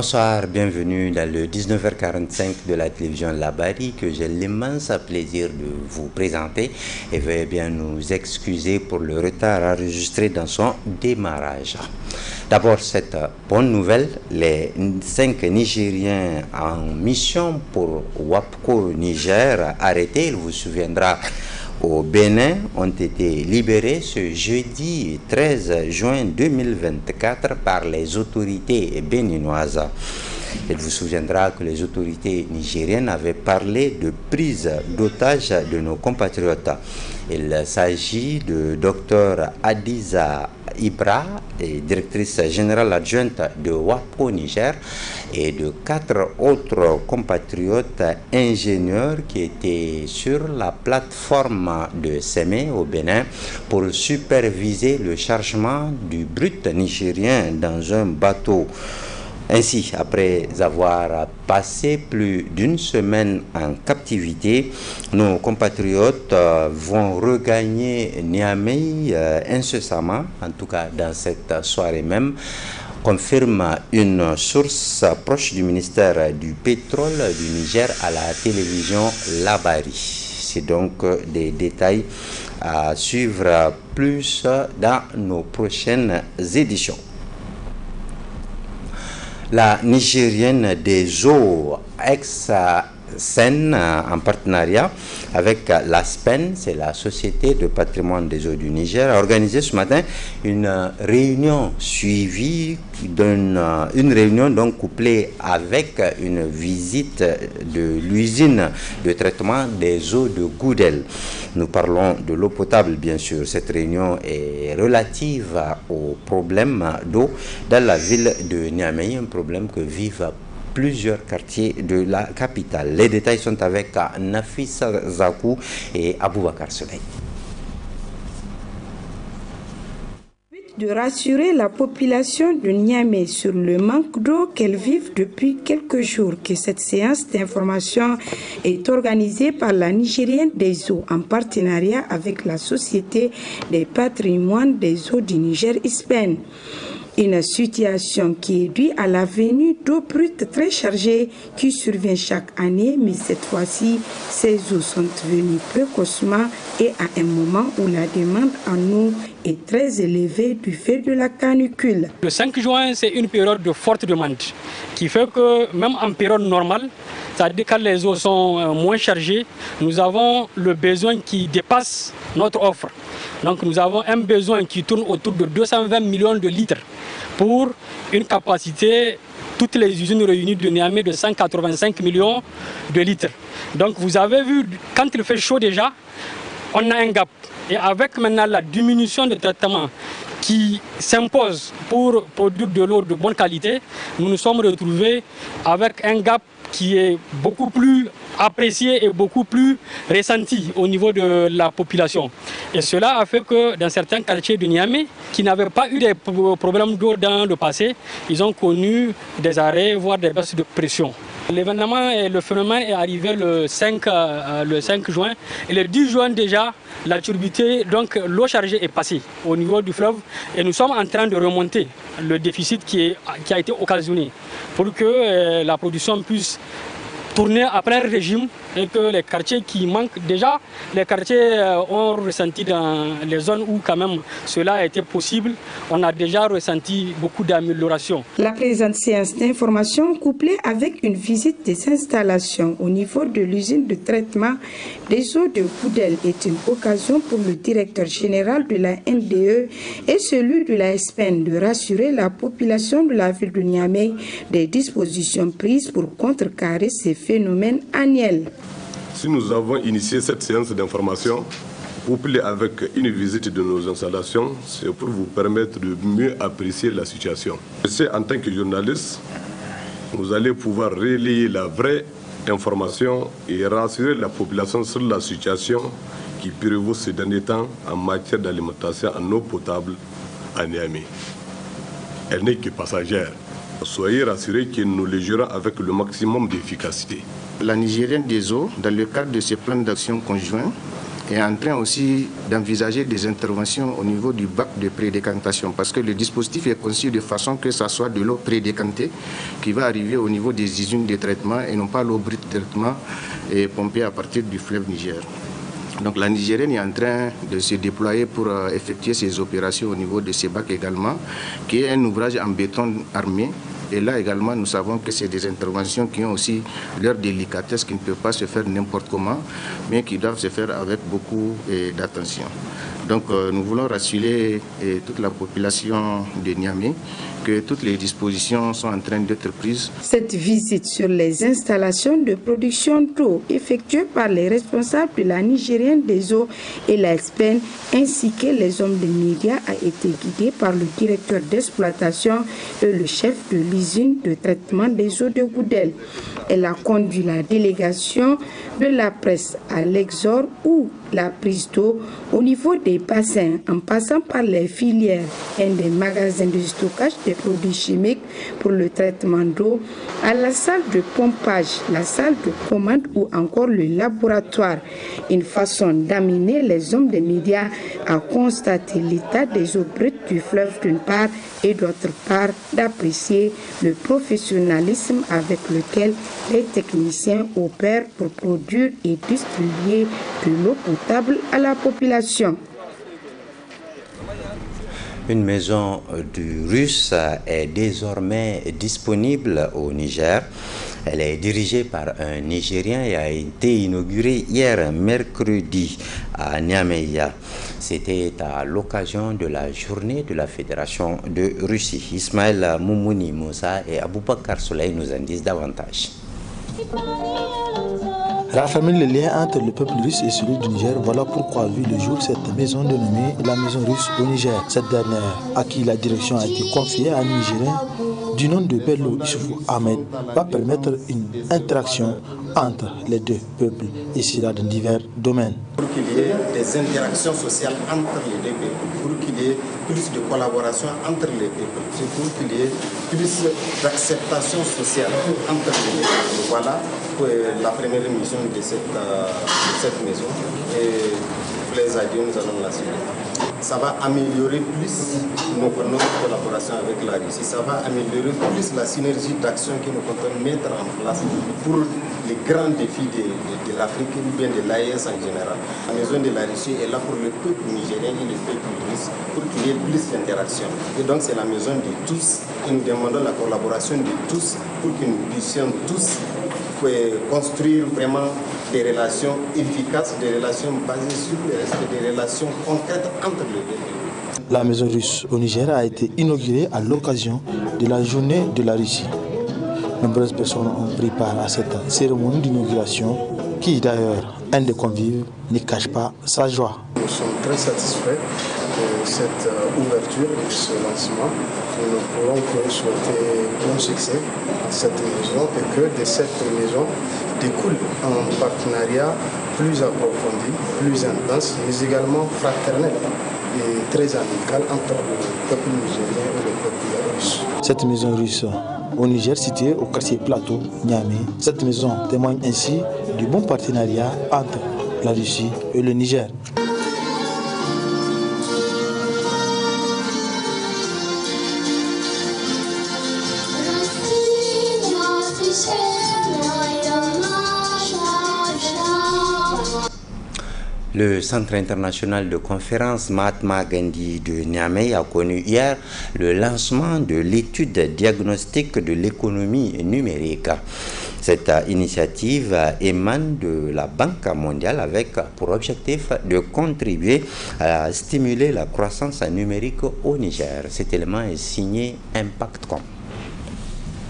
Bonsoir, bienvenue dans le 19h45 de la télévision Labari que j'ai l'immense plaisir de vous présenter et veuillez bien nous excuser pour le retard enregistré dans son démarrage. D'abord, cette bonne nouvelle, les 5 Nigériens en mission pour WAPCO Niger arrêtés, il vous souviendra, au Bénin ont été libérés ce jeudi 13 juin 2024 par les autorités béninoises. Il vous souviendra que les autorités nigériennes avaient parlé de prise d'otages de nos compatriotes. Il s'agit de Dr Adiza Ibra, directrice générale adjointe de WAPCO Niger, et de 4 autres compatriotes ingénieurs qui étaient sur la plateforme de Sémé au Bénin pour superviser le chargement du brut nigérien dans un bateau. Ainsi, après avoir passé plus d'une semaine en captivité, nos compatriotes vont regagner Niamey incessamment, en tout cas dans cette soirée même, confirme une source proche du ministère du pétrole du Niger à la télévision Labari. C'est donc des détails à suivre plus dans nos prochaines éditions. La Nigérienne des eaux ex-SEN en partenariat avec la SPEN, c'est la Société de patrimoine des eaux du Niger, a organisé ce matin une réunion suivie d'une réunion donc couplée avec une visite de l'usine de traitement des eaux de Goudel. Nous parlons de l'eau potable, bien sûr. Cette réunion est relative au problème d'eau dans la ville de Niamey, un problème que vivent plusieurs quartiers de la capitale. Les détails sont avec Nafissa Zakou et Aboubakar Soleil. De rassurer la population de Niamey sur le manque d'eau qu'elle vive depuis quelques jours, que cette séance d'information est organisée par la Nigérienne des eaux en partenariat avec la Société des patrimoines des eaux du Niger SPEN. Une situation qui est due à la venue d'eau brute très chargée qui survient chaque année, mais cette fois-ci, ces eaux sont venues précocement et à un moment où la demande en eau est très élevée du fait de la canicule. Le 5 juin, c'est une période de forte demande qui fait que même en période normale, c'est-à-dire quand les eaux sont moins chargées, nous avons le besoin qui dépasse notre offre. Donc nous avons un besoin qui tourne autour de 220 millions de litres pour une capacité, toutes les usines réunies de Niamey, de 185 millions de litres. Donc vous avez vu, quand il fait chaud déjà, on a un gap. Et avec maintenant la diminution de traitement qui s'impose pour produire de l'eau de bonne qualité, nous nous sommes retrouvés avec un gap qui est beaucoup plus apprécié et beaucoup plus ressenti au niveau de la population. Et cela a fait que dans certains quartiers de Niamey, qui n'avaient pas eu des problèmes d'eau dans le passé, ils ont connu des arrêts, voire des baisses de pression. L'événement et le phénomène est arrivé le 5 juin. Et le 10 juin déjà, la turbidité, donc l'eau chargée est passée au niveau du fleuve. Et nous sommes en train de remonter le déficit qui a été occasionné pour que la production puisse tourner à plein régime et que les quartiers qui manquent déjà, les quartiers ont ressenti dans les zones où quand même cela a été possible, on a déjà ressenti beaucoup d'améliorations. La présente séance d'information couplée avec une visite des installations au niveau de l'usine de traitement des eaux de Goudel est une occasion pour le directeur général de la NDE et celui de la SPEN de rassurer la population de la ville de Niamey des dispositions prises pour contrecarrer ces phénomènes annuels. Si nous avons initié cette séance d'information, couplée avec une visite de nos installations, c'est pour vous permettre de mieux apprécier la situation. Je sais, en tant que journaliste, vous allez pouvoir relayer la vraie information et rassurer la population sur la situation qui prévaut ces derniers temps en matière d'alimentation en eau potable à Niamey. Elle n'est que passagère. Soyez rassurés que nous le gérons avec le maximum d'efficacité. La Nigérienne des eaux, dans le cadre de ce plan d'action conjoint, est en train aussi d'envisager des interventions au niveau du bac de prédécantation, parce que le dispositif est conçu de façon que ça soit de l'eau prédécantée qui va arriver au niveau des usines de traitement et non pas l'eau brute de traitement et pompée à partir du fleuve Niger. Donc la Nigérienne est en train de se déployer pour effectuer ces opérations au niveau de ces bacs également, qui est un ouvrage en béton armé. Et là également, nous savons que c'est des interventions qui ont aussi leur délicatesse, qui ne peuvent pas se faire n'importe comment, mais qui doivent se faire avec beaucoup d'attention. Donc nous voulons rassurer toute la population de Niamey que toutes les dispositions sont en train d'être prises. Cette visite sur les installations de production d'eau effectuée par les responsables de la Nigérienne des eaux et la SPEN ainsi que les hommes des médias a été guidée par le directeur d'exploitation et le chef de l'usine de traitement des eaux de Goudel. Elle a conduit la délégation de la presse à l'Exor où la prise d'eau au niveau des bassins en passant par les filières et des magasins de stockage des produits chimiques pour le traitement d'eau, à la salle de pompage, la salle de commande ou encore le laboratoire. Une façon d'amener les hommes des médias à constater l'état des eaux brutes du fleuve d'une part et d'autre part d'apprécier le professionnalisme avec lequel les techniciens opèrent pour produire et distribuer de l'eau potable à la population. Une maison du Russe est désormais disponible au Niger. Elle est dirigée par un Nigérien et a été inaugurée hier mercredi à Niamey. C'était à l'occasion de la journée de la Fédération de Russie. Ismaël Moumouni Moussa et Aboubakar Soleil nous en disent davantage. Raffermir le lien entre le peuple russe et celui du Niger, voilà pourquoi a vu le jour cette maison dénommée la maison russe au Niger. Cette dernière, à qui la direction a été confiée à un Nigérien du nom de Bello Issoufou Ahmed, va permettre une interaction entre les deux peuples et cela dans divers domaines. Pour qu'il y ait des interactions sociales entre les deux peuples, pour qu'il y ait plus de collaboration entre les peuples, c'est pour qu'il y ait plus d'acceptation sociale entre les peuples. Voilà la première mission de cette maison et plaise à Dieu, nous allons l'assurer. Ça va améliorer plus notre collaboration avec la Russie, ça va améliorer plus la synergie d'action que nous comptons mettre en place pour les grands défis de l'Afrique ou bien de l'AES en général. La maison de la Russie est là pour le peuple nigérien et le peuple russe pour qu'il y ait plus d'interaction. Et donc c'est la maison de tous et nous demandons la collaboration de tous pour que nous puissions tous construire vraiment des relations efficaces, des relations basées sur le respect, des relations concrètes entre les deux pays. La maison russe au Niger a été inaugurée à l'occasion de la journée de la Russie. Nombreuses personnes ont pris part à cette cérémonie d'inauguration qui d'ailleurs, un des convives, ne cache pas sa joie. Nous sommes très satisfaits de cette ouverture, de ce lancement. Nous ne pourrons que souhaiter bon succès à cette maison et que de cette maison découle un partenariat plus approfondi, plus intense, mais également fraternel et très amical entre le peuple nigérien et le peuple russe. Cette maison russe au Niger, située au quartier Plateau, Niamey, cette maison témoigne ainsi du bon partenariat entre la Russie et le Niger. Le Centre international de conférence Mahatma Gandhi de Niamey a connu hier le lancement de l'étude diagnostique de l'économie numérique. Cette initiative émane de la Banque mondiale avec pour objectif de contribuer à stimuler la croissance numérique au Niger. Cet élément est signé Impactcom.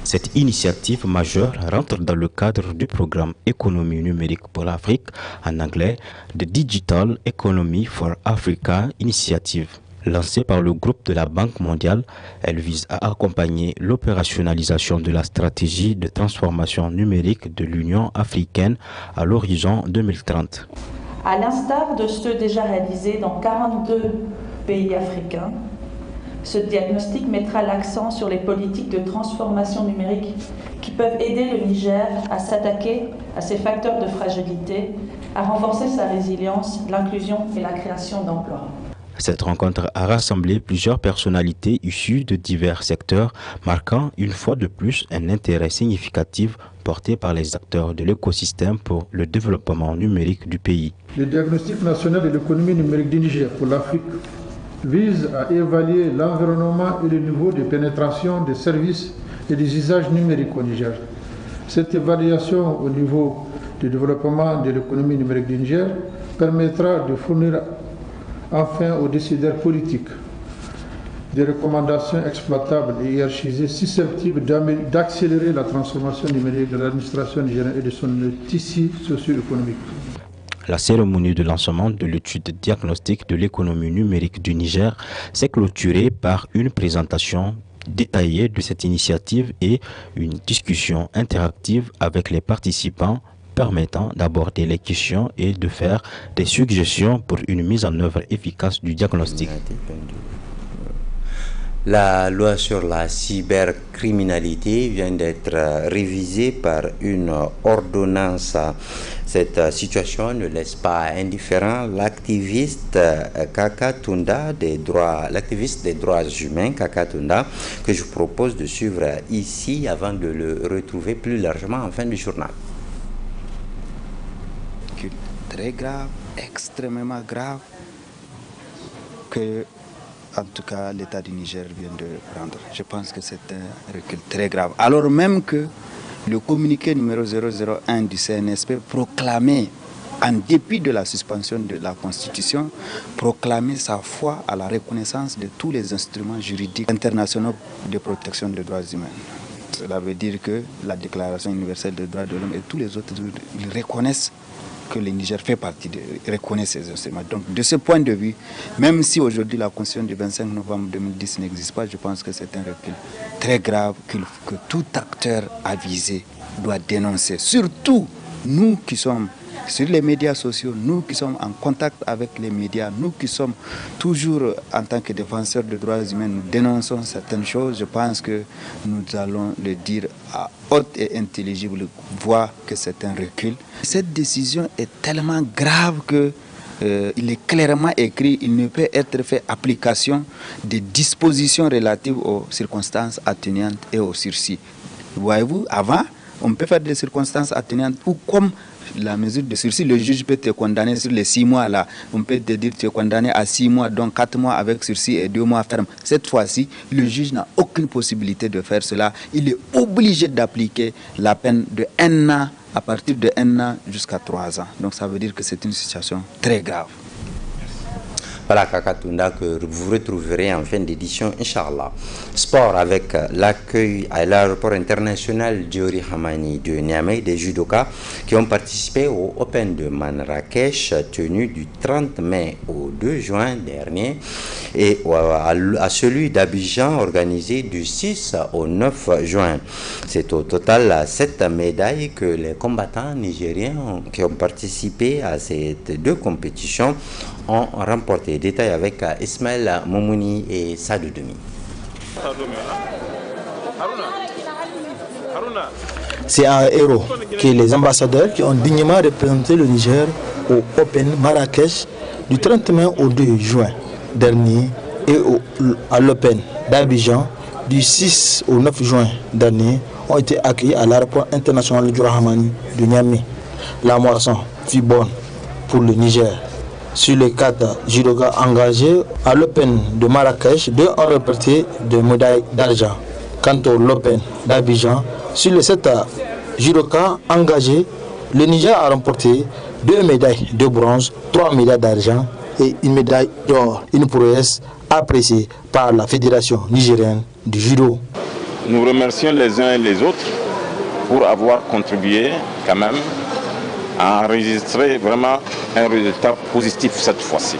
Cette initiative majeure rentre dans le cadre du programme Économie numérique pour l'Afrique, en anglais, The Digital Economy for Africa Initiative. Lancée par le groupe de la Banque mondiale, elle vise à accompagner l'opérationnalisation de la stratégie de transformation numérique de l'Union africaine à l'horizon 2030. À l'instar de ceux déjà réalisés dans 42 pays africains, Ce diagnostic mettra l'accent sur les politiques de transformation numérique qui peuvent aider le Niger à s'attaquer à ces facteurs de fragilité, à renforcer sa résilience, l'inclusion et la création d'emplois. Cette rencontre a rassemblé plusieurs personnalités issues de divers secteurs, marquant une fois de plus un intérêt significatif porté par les acteurs de l'écosystème pour le développement numérique du pays. Le diagnostic national de l'économie numérique du Niger pour l'Afrique vise à évaluer l'environnement et le niveau de pénétration des services et des usages numériques au Niger. Cette évaluation au niveau du développement de l'économie numérique du Niger permettra de fournir enfin aux décideurs politiques des recommandations exploitables et hiérarchisées susceptibles d'accélérer la transformation numérique de l'administration nigérienne et de son tissu socio-économique. La cérémonie de lancement de l'étude diagnostique de l'économie numérique du Niger s'est clôturée par une présentation détaillée de cette initiative et une discussion interactive avec les participants permettant d'aborder les questions et de faire des suggestions pour une mise en œuvre efficace du diagnostic. La loi sur la cybercriminalité vient d'être révisée par une ordonnance. Cette situation ne laisse pas indifférent l'activiste Kaka Tunda l'activiste des droits humains Kaka Tunda, que je vous propose de suivre ici avant de le retrouver plus largement en fin du journal. Très grave, extrêmement grave, que en tout cas l'État du Niger vient de prendre. Je pense que c'est un recul très grave. Alors même que le communiqué numéro 001 du CNSP proclamait, en dépit de la suspension de la Constitution, proclamait sa foi à la reconnaissance de tous les instruments juridiques internationaux de protection des droits humains. Cela veut dire que la Déclaration universelle des droits de l'homme et tous les autres, ils reconnaissent que le Niger fait partie, reconnaît ces instruments. Donc de ce point de vue, même si aujourd'hui la Constitution du 25 novembre 2010 n'existe pas, je pense que c'est un recul très grave que tout acteur avisé doit dénoncer. Surtout nous qui sommes sur les médias sociaux, nous qui sommes en contact avec les médias, nous qui sommes toujours en tant que défenseurs des droits humains, nous dénonçons certaines choses. Je pense que nous allons le dire à haute et intelligible voix que c'est un recul. Cette décision est tellement grave que il est clairement écrit, il ne peut être fait application des dispositions relatives aux circonstances atténuantes et au sursis. Voyez-vous, avant, on peut faire des circonstances atténuantes ou comme la mesure de sursis, le juge peut te condamner sur les 6 mois là. On peut te dire que tu es condamné à 6 mois, donc 4 mois avec sursis et 2 mois ferme. Cette fois-ci, le juge n'a aucune possibilité de faire cela. Il est obligé d'appliquer la peine de 1 an, à partir de 1 an jusqu'à 3 ans. Donc ça veut dire que c'est une situation très grave. Voilà Kaka Tunda que vous retrouverez en fin d'édition, Inch'Allah. Sport avec l'accueil à l'aéroport international Diori Hamani de Niamey des judokas qui ont participé au Open de Marrakech tenu du 30 mai au 2 juin dernier et à celui d'Abidjan organisé du 6 au 9 juin. C'est au total 7 médailles que les combattants nigériens qui ont participé à ces 2 compétitions ont remporté. Détail avec Ismaël Momouni et Sadou Demi. C'est un héros que les ambassadeurs qui ont dignement représenté le Niger au Open Marrakech du 30 mai au 2 juin dernier et à l'Open d'Abidjan du 6 au 9 juin dernier ont été accueillis à l'aéroport international Diori Hamani de Niamey. La moisson fut bonne pour le Niger. Sur les 4 judokas engagés à l'Open de Marrakech, 2 ont remporté des médailles d'argent. Quant au l'Open d'Abidjan, sur les 7 judokas engagés, le Niger a remporté 2 médailles de bronze, 3 médailles d'argent et une médaille d'or. Une prouesse appréciée par la Fédération nigérienne du judo. Nous remercions les uns et les autres pour avoir contribué quand même à enregistrer vraiment un résultat positif cette fois-ci.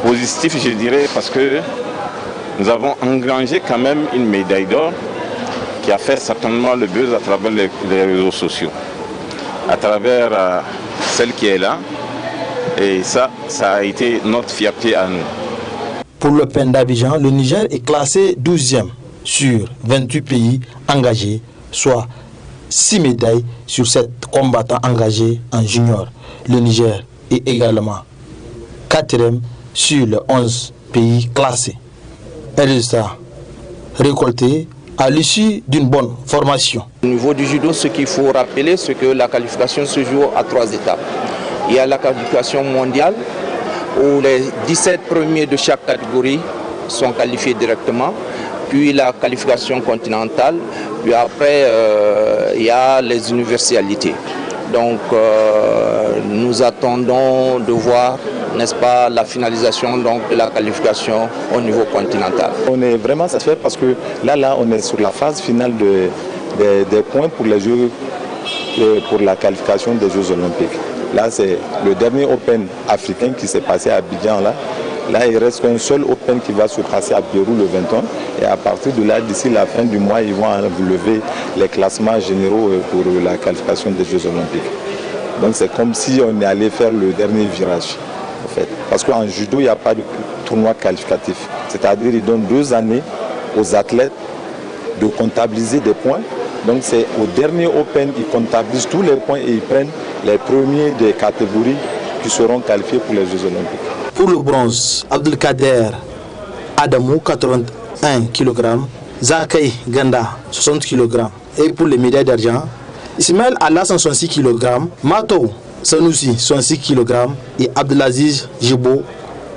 Positif, je dirais, parce que nous avons engrangé quand même une médaille d'or qui a fait certainement le buzz à travers les réseaux sociaux, à travers celle qui est là, et ça a été notre fierté à nous. Pour l'Open d'Abidjan, le Niger est classé 12e sur 28 pays engagés, soit 6 médailles sur 7 combattants engagés en junior. Le Niger est également 4e sur les 11 pays classés. Un résultat récolté à l'issue d'une bonne formation. Au niveau du judo, ce qu'il faut rappeler, c'est que la qualification se joue à 3 étapes. Il y a la qualification mondiale, où les 17 premiers de chaque catégorie sont qualifiés directement, puis la qualification continentale, puis après il y a les universalités. Donc nous attendons de voir, n'est-ce pas, la finalisation donc, de la qualification au niveau continental. On est vraiment satisfait parce que là on est sur la phase finale des points pour les Jeux, pour la qualification des Jeux Olympiques. Là, c'est le dernier Open africain qui s'est passé à Abidjan. Là, il reste un seul Open qui va se passer à Pérou le 21. Et à partir de là, d'ici la fin du mois, ils vont lever les classements généraux pour la qualification des Jeux Olympiques. Donc, c'est comme si on est allé faire le dernier virage, en fait. Parce qu'en judo, il n'y a pas de tournoi qualificatif. C'est-à-dire qu'ils donnent 2 années aux athlètes de comptabiliser des points. Donc c'est au dernier Open, ils comptabilisent tous les points et ils prennent les premiers des catégories qui seront qualifiés pour les Jeux Olympiques. Pour le bronze, Abdelkader Adamou, 81 kg, Zakaï Ganda, 60 kg. Et pour les médailles d'argent, Ismaël Allah, 66 kg, Mato Sanoussi, 66 kg et Abdelaziz Jibo,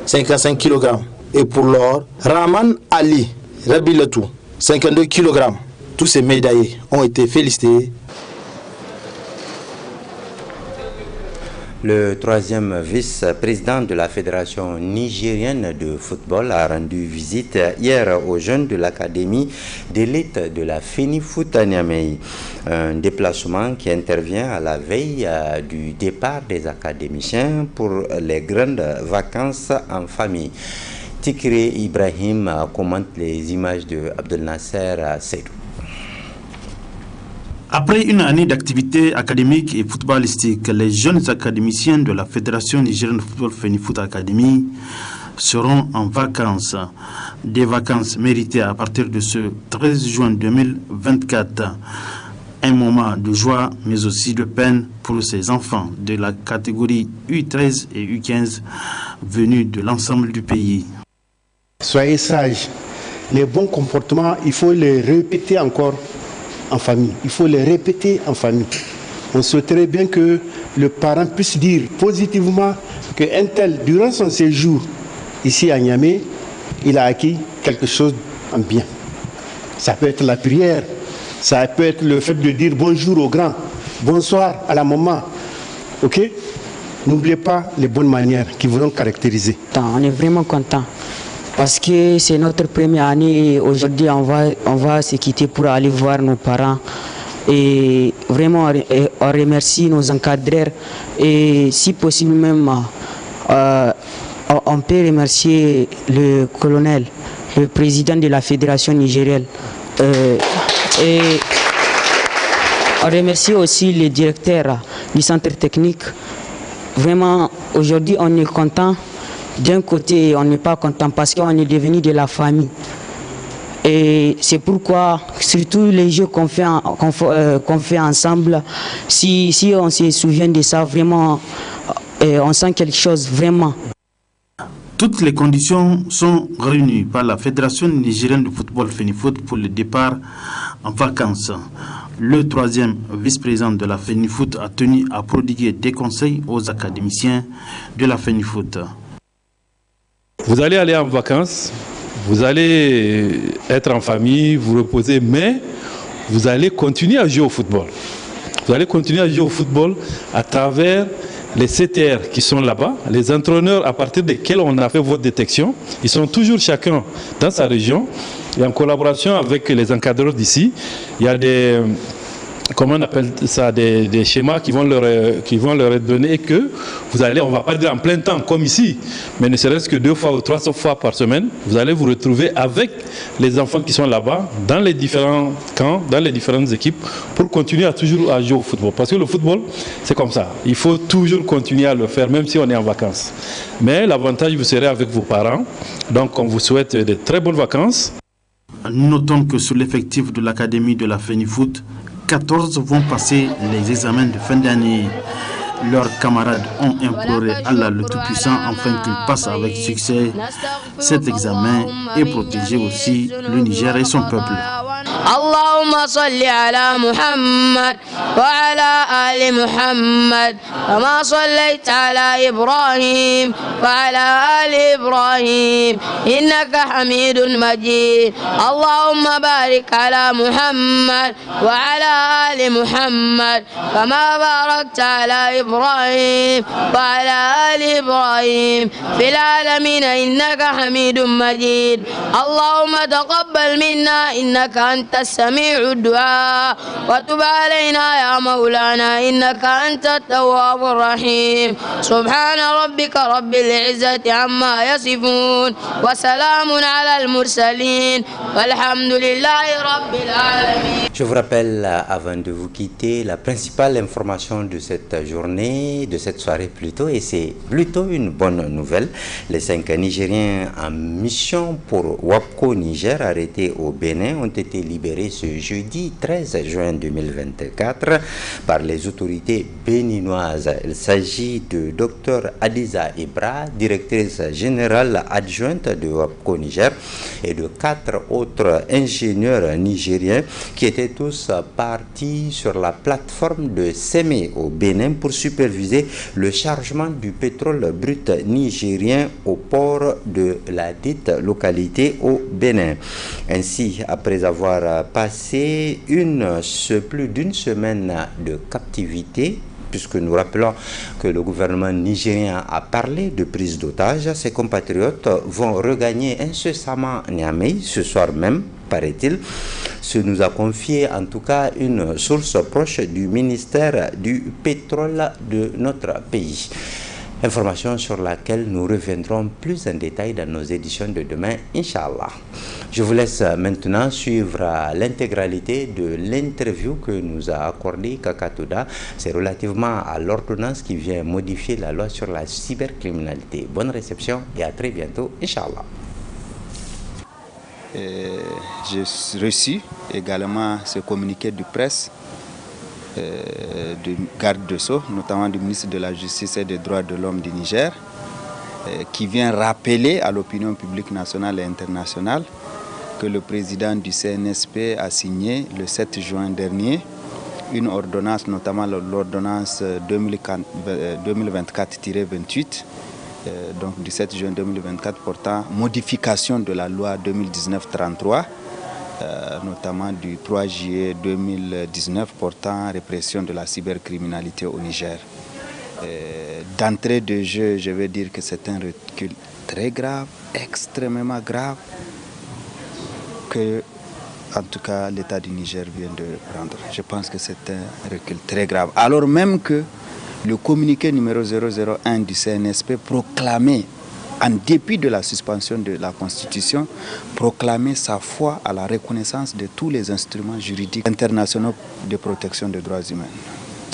55 kg. Et pour l'or, Rahman Ali Rabilatou, 52 kg. Tous ces médaillés ont été félicités. Le 3e vice-président de la Fédération nigérienne de football a rendu visite hier aux jeunes de l'académie d'élite de la FENIFOOT à Niamey. Un déplacement qui intervient à la veille du départ des académiciens pour les grandes vacances en famille. Tikri Ibrahim commente les images de Abdel Nasser Seydou. Après une année d'activité académique et footballistique, les jeunes académiciens de la Fédération nigérienne de football FENIFOOT Academy seront en vacances. Des vacances méritées à partir de ce 13 juin 2024. Un moment de joie, mais aussi de peine pour ces enfants de la catégorie U13 et U15 venus de l'ensemble du pays. Soyez sages. Les bons comportements, il faut les répéter encore en famille. Il faut les répéter en famille. On souhaiterait bien que le parent puisse dire positivement qu'un tel, durant son séjour ici à Niamey, il a acquis quelque chose en bien. Ça peut être la prière, ça peut être le fait de dire bonjour aux grands, bonsoir à la maman. Ok? N'oubliez pas les bonnes manières qui vous ont caractérisé. On est vraiment content. Parce que c'est notre première année et aujourd'hui on va se quitter pour aller voir nos parents. Et vraiment on remercie nos encadreurs et si possible même on peut remercier le colonel, le président de la Fédération nigérienne. Et on remercie aussi les directeurs du centre technique. Vraiment aujourd'hui on est content. D'un côté, on n'est pas content parce qu'on est devenu de la famille. Et c'est pourquoi, surtout les jeux qu'on fait ensemble, si on se souvient de ça, vraiment, on sent quelque chose, vraiment. Toutes les conditions sont réunies par la Fédération nigérienne de football FENIFOOT pour le départ en vacances. Le 3e vice-président de la FENIFOOT a tenu à prodiguer des conseils aux académiciens de la FENIFOOT. Vous allez aller en vacances, vous allez être en famille, vous reposer, mais vous allez continuer à jouer au football. Vous allez continuer à jouer au football à travers les CTR qui sont là-bas, les entraîneurs à partir desquels on a fait votre détection. Ils sont toujours chacun dans sa région et en collaboration avec les encadreurs d'ici. Il y a des comment on appelle ça, des schémas qui vont leur donner et que vous allez, on ne va pas dire en plein temps comme ici, mais ne serait-ce que 2 fois ou 3 fois par semaine, vous allez vous retrouver avec les enfants qui sont là-bas, dans les différents camps, dans les différentes équipes, pour continuer à toujours à jouer au football. Parce que le football, c'est comme ça. Il faut toujours continuer à le faire, même si on est en vacances. Mais l'avantage, vous serez avec vos parents. Donc, on vous souhaite de très bonnes vacances. Notons que sur l'effectif de l'Académie de la FENIFOOT, 14 vont passer les examens de fin d'année. Leurs camarades ont imploré Allah le Tout-Puissant afin qu'il passe avec succès cet examen et protéger aussi le Niger et son peuple. اللهم صل على محمد وعلى آل محمد كما صليت على إبراهيم وعلى آل إبراهيم إنك حميد مجيد اللهم بارك على محمد وعلى آل محمد كما باركت على إبراهيم وعلى آل إبراهيم في العالمين إنك حميد مجيد اللهم تقبل منا إنك أنت السميع الدعاء وتب علينا يا مولانا إنك أنت التواب الرحيم سبحان ربك رب العزة عما يصفون وسلام على المرسلين والحمد لله رب العالمين. Je vous rappelle, avant de vous quitter, la principale information de cette journée, de cette soirée plutôt, et c'est plutôt une bonne nouvelle. Les 5 Nigériens en mission pour WAPCO Niger, arrêtés au Bénin, ont été libérés ce jeudi 13 juin 2024 par les autorités béninoises. Il s'agit de Dr Adiza Ibra, directrice générale adjointe de WAPCO Niger, et de 4 autres ingénieurs nigériens qui étaient tous partis sur la plateforme de Sémé au Bénin pour superviser le chargement du pétrole brut nigérien au port de la dite localité au Bénin. Ainsi, après avoir passé plus d'une semaine de captivité, puisque nous rappelons que le gouvernement nigérien a parlé de prise d'otages, ses compatriotes vont regagner incessamment Niamey ce soir même, paraît-il. Ce nous a confié en tout cas une source proche du ministère du pétrole de notre pays. Information sur laquelle nous reviendrons plus en détail dans nos éditions de demain, Inch'Allah. Je vous laisse maintenant suivre l'intégralité de l'interview que nous a accordé Kakatouda. C'est relativement à l'ordonnance qui vient modifier la loi sur la cybercriminalité. Bonne réception et à très bientôt, Inch'Allah. J'ai reçu également ce communiqué de presse du garde de Sceaux, notamment du ministre de la Justice et des Droits de l'Homme du Niger, qui vient rappeler à l'opinion publique nationale et internationale que le président du CNSP a signé le 7 juin dernier une ordonnance, notamment l'ordonnance 2024-28, donc du 7 juin 2024 portant modification de la loi 2019-33, notamment du 3 juillet 2019 portant répression de la cybercriminalité au Niger. D'entrée de jeu, je vais dire que c'est un recul très grave, extrêmement grave, que en tout cas l'État du Niger vient de prendre. Je pense que c'est un recul très grave. Alors même que le communiqué numéro 001 du CNSP proclamait, en dépit de la suspension de la Constitution, proclamer sa foi à la reconnaissance de tous les instruments juridiques internationaux de protection des droits humains.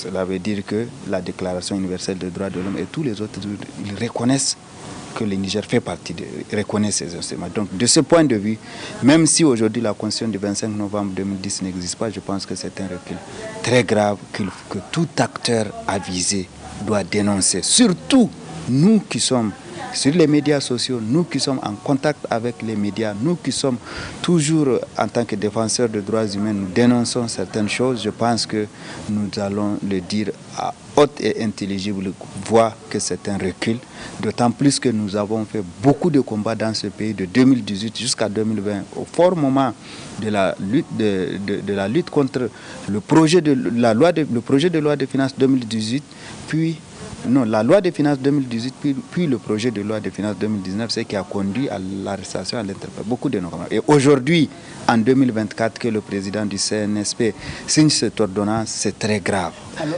Cela veut dire que la Déclaration universelle des droits de l'homme et tous les autres, ils reconnaissent que le Niger fait partie, reconnaît ces instruments. Donc de ce point de vue, même si aujourd'hui la Constitution du 25 novembre 2010 n'existe pas, je pense que c'est un recul très grave que tout acteur avisé doit dénoncer. Surtout nous qui sommes sur les médias sociaux, nous qui sommes en contact avec les médias, nous qui sommes toujours en tant que défenseurs des droits humains, nous dénonçons certaines choses. Je pense que nous allons le dire à haute haute et intelligible voient que c'est un recul, d'autant plus que nous avons fait beaucoup de combats dans ce pays de 2018 jusqu'à 2020, au fort moment de la lutte contre le projet de loi de finances 2018, la loi de finances 2018, puis le projet de loi de finances 2019, ce qui a conduit à l'arrestation, à l'interpellation, beaucoup de nos camarades. Et aujourd'hui, en 2024, que le président du CNSP signe cette ordonnance, c'est très grave.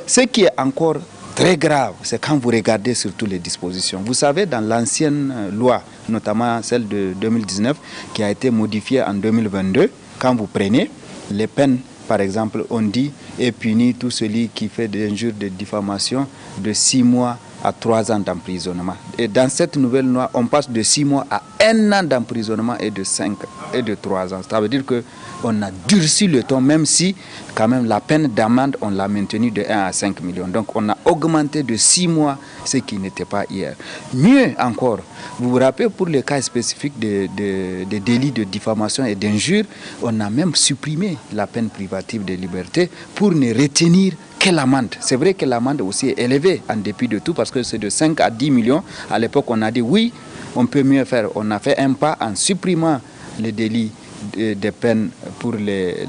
Ce qui est encore très grave, c'est quand vous regardez surtout les dispositions. Vous savez, dans l'ancienne loi, notamment celle de 2019, qui a été modifiée en 2022, quand vous prenez les peines, par exemple, on dit est puni tout celui qui fait des injures de diffamation de 6 mois à 3 ans d'emprisonnement. Et dans cette nouvelle loi, on passe de 6 mois à 1 an d'emprisonnement et de 5 et de 3 ans. Ça veut dire qu'on a durci le ton, même si quand même la peine d'amende, on l'a maintenue de 1 à 5 millions. Donc on a augmenté de 6 mois, ce qui n'était pas hier. Mieux encore, vous vous rappelez, pour les cas spécifiques de délits de diffamation et d'injure, on a même supprimé la peine privative de liberté pour ne retenir que l'amende. C'est vrai que l'amende aussi est élevée en dépit de tout parce que c'est de 5 à 10 millions. À l'époque, on a dit oui, on peut mieux faire. On a fait un pas en supprimant les délits des peines pour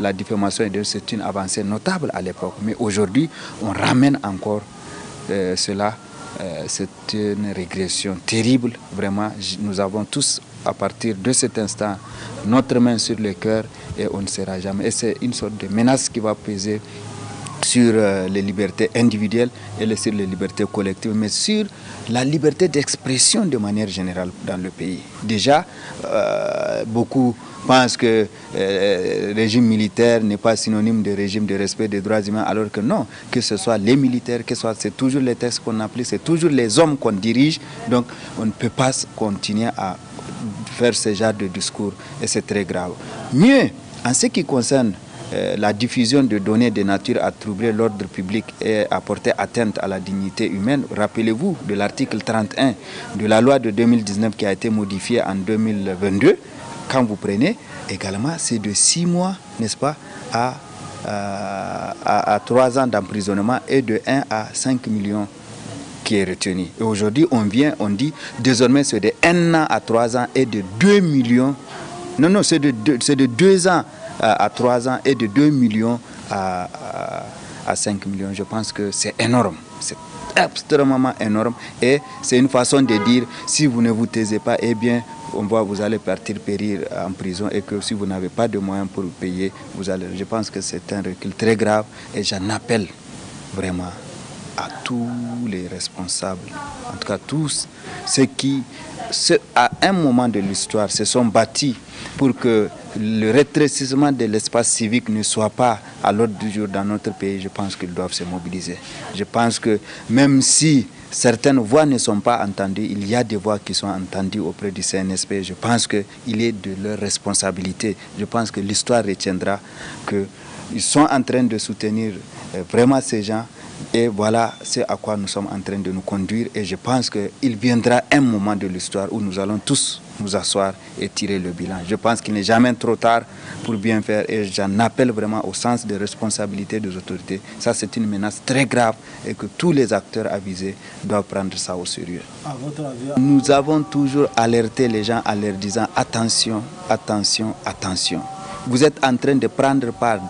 la diffamation et c'est une avancée notable à l'époque. Mais aujourd'hui, on ramène encore cela. C'est une régression terrible. Vraiment, nous avons tous, à partir de cet instant, notre main sur le cœur et on ne sera jamais. Et c'est une sorte de menace qui va peser sur les libertés individuelles et sur les libertés collectives, mais sur la liberté d'expression de manière générale dans le pays. Déjà, beaucoup pensent que le régime militaire n'est pas synonyme de régime de respect des droits humains, alors que non, que ce soit les militaires, c'est toujours les textes qu'on applique, c'est toujours les hommes qu'on dirige, donc on ne peut pas continuer à faire ce genre de discours et c'est très grave. Mieux, en ce qui concerne la diffusion de données de nature à troubler l'ordre public et à porter atteinte à la dignité humaine. Rappelez-vous de l'article 31 de la loi de 2019 qui a été modifiée en 2022. Quand vous prenez, également, c'est de 6 mois, n'est-ce pas, à 3 ans d'emprisonnement et de 1 à 5 millions qui est retenu. Et aujourd'hui, on dit, désormais, c'est de 1 an à 3 ans et de 2 millions. Non, c'est de 2 ans à 3 ans et de 2 millions à 5 millions. Je pense que c'est énorme. C'est extrêmement énorme. Et c'est une façon de dire, si vous ne vous taisez pas, eh bien, vous allez partir périr en prison et que si vous n'avez pas de moyens pour payer, vous allez. Je pense que c'est un recul très grave et j'en appelle vraiment à tous les responsables, en tout cas tous ceux qui, à un moment de l'histoire, se sont battus pour que le rétrécissement de l'espace civique ne soit pas à l'ordre du jour dans notre pays. Je pense qu'ils doivent se mobiliser. Je pense que même si certaines voix ne sont pas entendues, il y a des voix qui sont entendues auprès du CNSP. Je pense qu'il est de leur responsabilité. Je pense que l'histoire retiendra qu'ils sont en train de soutenir vraiment ces gens. Et voilà, c'est à quoi nous sommes en train de nous conduire. Et je pense qu'il viendra un moment de l'histoire où nous allons tous nous asseoir et tirer le bilan. Je pense qu'il n'est jamais trop tard pour bien faire. Et j'en appelle vraiment au sens de responsabilité des autorités. Ça, c'est une menace très grave et que tous les acteurs avisés doivent prendre ça au sérieux. À votre avis, nous avons toujours alerté les gens en leur disant attention, attention, attention. Vous êtes en train de prendre part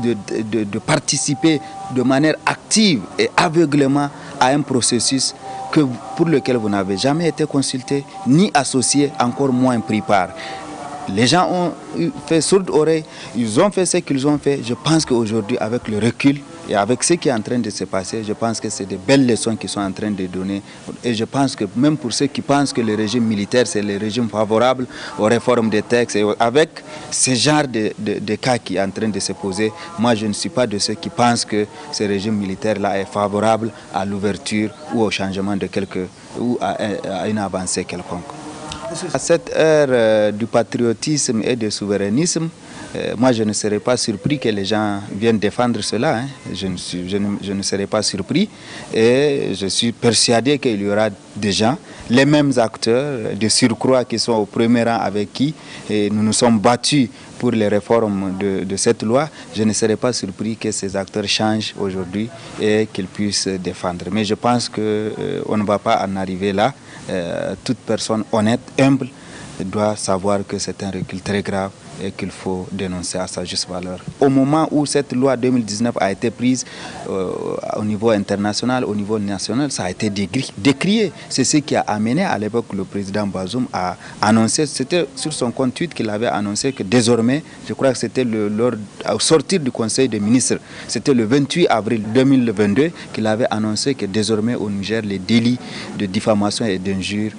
de participer de manière active et aveuglément à un processus pour lequel vous n'avez jamais été consulté, ni associé, encore moins pris part. Les gens ont fait sourde oreille, ils ont fait ce qu'ils ont fait. Je pense qu'aujourd'hui, avec le recul et avec ce qui est en train de se passer, je pense que c'est de belles leçons qu'ils sont en train de donner. Et je pense que même pour ceux qui pensent que le régime militaire, c'est le régime favorable aux réformes des textes, et avec ce genre de cas qui est en train de se poser, moi je ne suis pas de ceux qui pensent que ce régime militaire-là est favorable à l'ouverture ou au changement de ou à une avancée quelconque. À cette ère du patriotisme et du souverainisme, moi je ne serais pas surpris que les gens viennent défendre cela. Je ne serais pas surpris et je suis persuadé qu'il y aura des gens, les mêmes acteurs de surcroît qui sont au premier rang avec qui nous nous sommes battus pour les réformes de cette loi, je ne serais pas surpris que ces acteurs changent aujourd'hui et qu'ils puissent défendre. Mais je pense qu'on ne va pas en arriver là. Toute personne honnête, humble, doit savoir que c'est un recul très grave et qu'il faut dénoncer à sa juste valeur. Au moment où cette loi 2019 a été prise au niveau international, au niveau national, ça a été décrié. C'est ce qui a amené à l'époque le président Bazoum à annoncer, c'était sur son compte Twitter qu'il avait annoncé que désormais, je crois que c'était au sortir du Conseil des ministres, c'était le 28 avril 2022 qu'il avait annoncé que désormais au Niger, les délits de diffamation et d'injure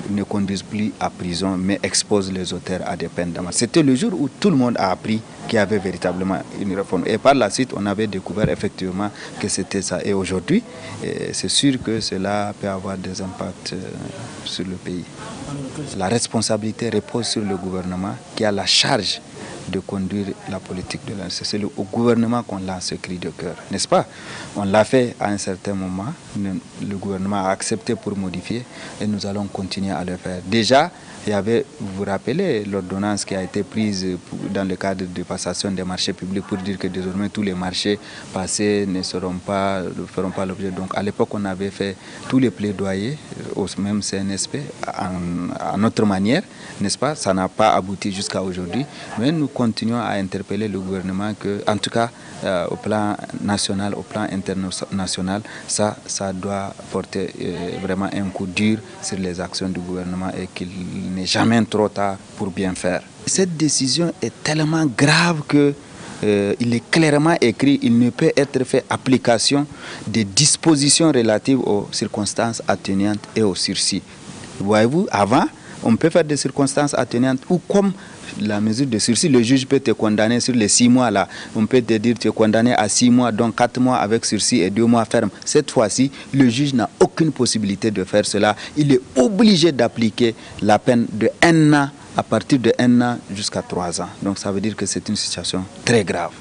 ne conduisent plus à prison, mais exposent les auteurs à des peines d'amende. C'était le jour où tout le monde a appris qu'il y avait véritablement une réforme. Et par la suite, on avait découvert effectivement que c'était ça. Et aujourd'hui, c'est sûr que cela peut avoir des impacts sur le pays. La responsabilité repose sur le gouvernement qui a la charge de conduire la politique de l'ANC. C'est au gouvernement qu'on lance ce cri de cœur, n'est-ce pas? On l'a fait à un certain moment, le gouvernement a accepté pour modifier et nous allons continuer à le faire. Déjà, il y avait, vous vous rappelez, l'ordonnance qui a été prise dans le cadre de passation des marchés publics pour dire que désormais tous les marchés passés ne feront pas l'objet. Donc à l'époque, on avait fait tous les plaidoyers au même CNSP à notre manière, n'est-ce pas? Ça n'a pas abouti jusqu'à aujourd'hui, mais nous continuons à interpeller le gouvernement que, en tout cas, au plan national, au plan international, ça doit porter vraiment un coup dur sur les actions du gouvernement et qu'il n'est jamais trop tard pour bien faire. Cette décision est tellement grave que il est clairement écrit, il ne peut être fait application des dispositions relatives aux circonstances atténuantes et au sursis. Voyez-vous, avant, on peut faire des circonstances atténuantes ou comme la mesure de sursis, le juge peut te condamner sur les 6 mois là. On peut te dire tu es condamné à 6 mois, donc 4 mois avec sursis et 2 mois ferme. Cette fois-ci, le juge n'a aucune possibilité de faire cela. Il est obligé d'appliquer la peine de 1 an, à partir de 1 an jusqu'à 3 ans. Donc ça veut dire que c'est une situation très grave.